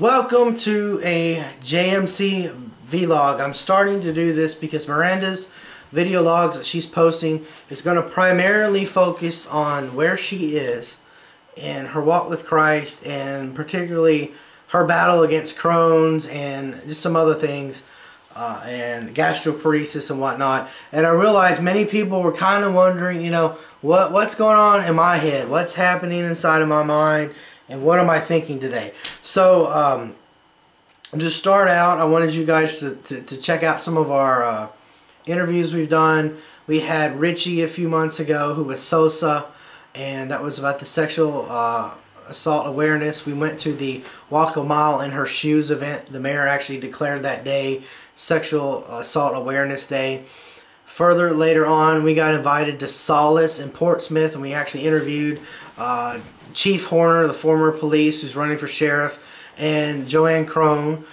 Welcome to a JMC vlog. I'm starting to do this because Miranda's video logs that she's posting is going to primarily focus on where she is and her walk with Christ, and particularly her battle against Crohn's and just some other things, and gastroparesis and whatnot. And I realized many people were kind of wondering, what's going on in my head? What's happening inside of my mind? And what am I thinking today? So, to start out, I wanted you guys to check out some of our interviews we've done. We had Richie a few months ago, who was Sosa, and that was about the sexual assault awareness. We went to the Walk a Mile in Her Shoes event. The mayor actually declared that day Sexual Assault Awareness Day. Further, later on, we got invited to Solace in Portsmouth, and we actually interviewed Chief Horner, the former police who's running for sheriff, and Joanne Crone.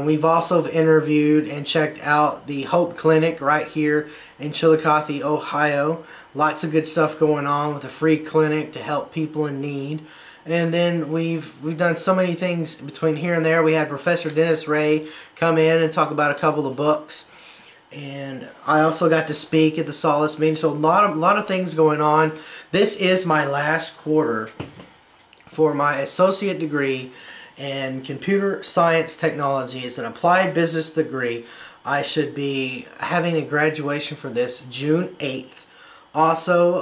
We've also interviewed and checked out the Hope Clinic right here in Chillicothe, Ohio. Lots of good stuff going on with a free clinic to help people in need. And then we've done so many things between here and there. We had Professor Dennis Ray come in and talk about a couple of books. And I also got to speak at the Solace meeting. So a lot of things going on. This is my last quarter for my associate degree in computer science technology. It's an applied business degree. I should be having a graduation for this June 8th. Also,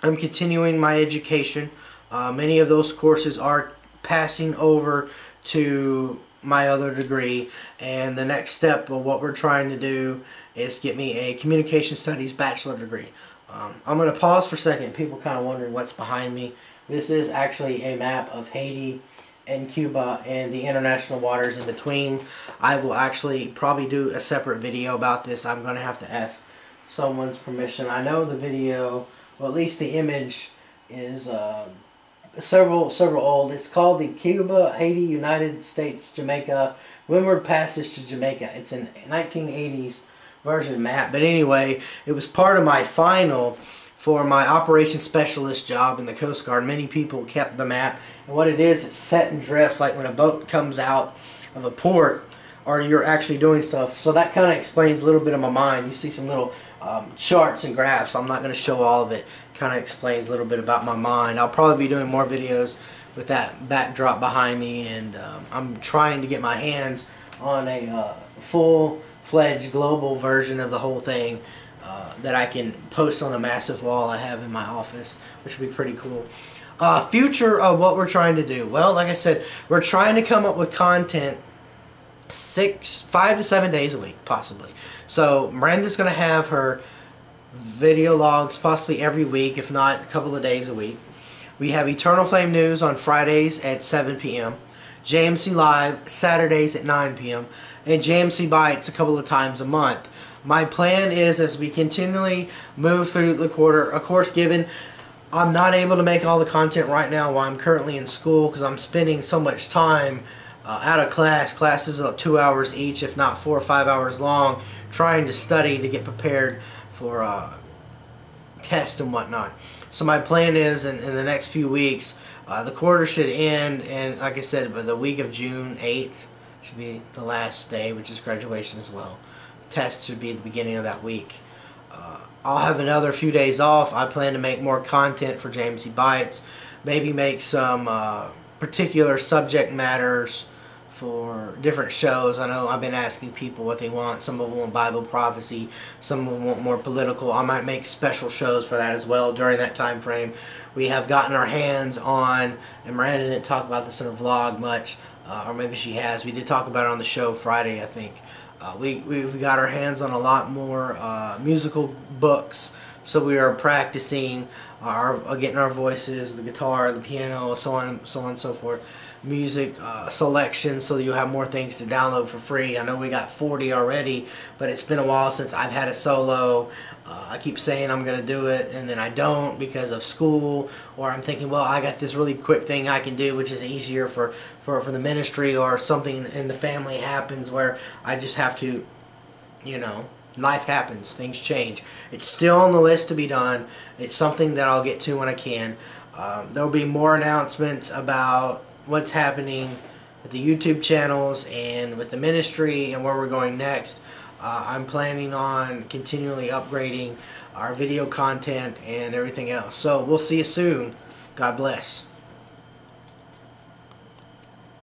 I'm continuing my education. Many of those courses are passing over to my other degree, and the next step of what we're trying to do is get me a communication studies bachelor degree. I'm going to pause for a second. People kind of wondering what's behind me. This is actually a map of Haiti and Cuba and the international waters in between. I will actually probably do a separate video about this. I'm going to have to ask someone's permission. I know the video, well, at least the image is several old. It's called the Cuba, Haiti, United States, Jamaica, Windward Passage to Jamaica. It's an 1980s version map. But anyway, it was part of my final for my operations specialist job in the Coast Guard. Many people kept the map. And what it is, it's set and drift, like when a boat comes out of a port or you're actually doing stuff. So that kind of explains a little bit of my mind. You see some little charts and graphs. I'm not going to show all of it. Kind of explains a little bit about my mind. I'll probably be doing more videos with that backdrop behind me, and I'm trying to get my hands on a full-fledged global version of the whole thing that I can post on a massive wall I have in my office, which would be pretty cool. Future of what we're trying to do. Well, like I said, we're trying to come up with content 5 to 7 days a week, possibly. So Miranda's going to have her video logs possibly every week, if not a couple of days a week. We have Eternal Flame News on Fridays at 7 p.m. JMC Live Saturdays at 9 p.m. and JMC Bites a couple of times a month. My plan is, as we continually move through the quarter, of course, given I'm not able to make all the content right now while I'm currently in school because I'm spending so much time out of class. Classes are 2 hours each, if not 4 or 5 hours long, trying to study to get prepared for tests and whatnot. So my plan is in the next few weeks, the quarter should end, and like I said, by the week of June 8th should be the last day, which is graduation as well. The test should be at the beginning of that week. I'll have another few days off. I plan to make more content for JMC Bites, maybe make some particular subject matters for different shows. I know I've been asking people what they want. Some of them want Bible prophecy, some of them want more political. I might make special shows for that as well during that time frame. We have gotten our hands on, and Miranda didn't talk about this in a vlog much, or maybe she has. We did talk about it on the show Friday, I think. We got our hands on a lot more musical books, so we are practicing getting our voices, the guitar, the piano, so on and so forth. Music selection, so you have more things to download for free. I know we got 40 already, but it's been a while since I've had a solo. I keep saying I'm going to do it, and then I don't because of school, or I'm thinking, well, I got this really quick thing I can do, which is easier for the ministry, or something in the family happens where I just have to, life happens, things change. It's still on the list to be done. It's something that I'll get to when I can. There'll be more announcements about what's happening with the YouTube channels and with the ministry and where we're going next. I'm planning on continually upgrading our video content and everything else. So we'll see you soon. God bless.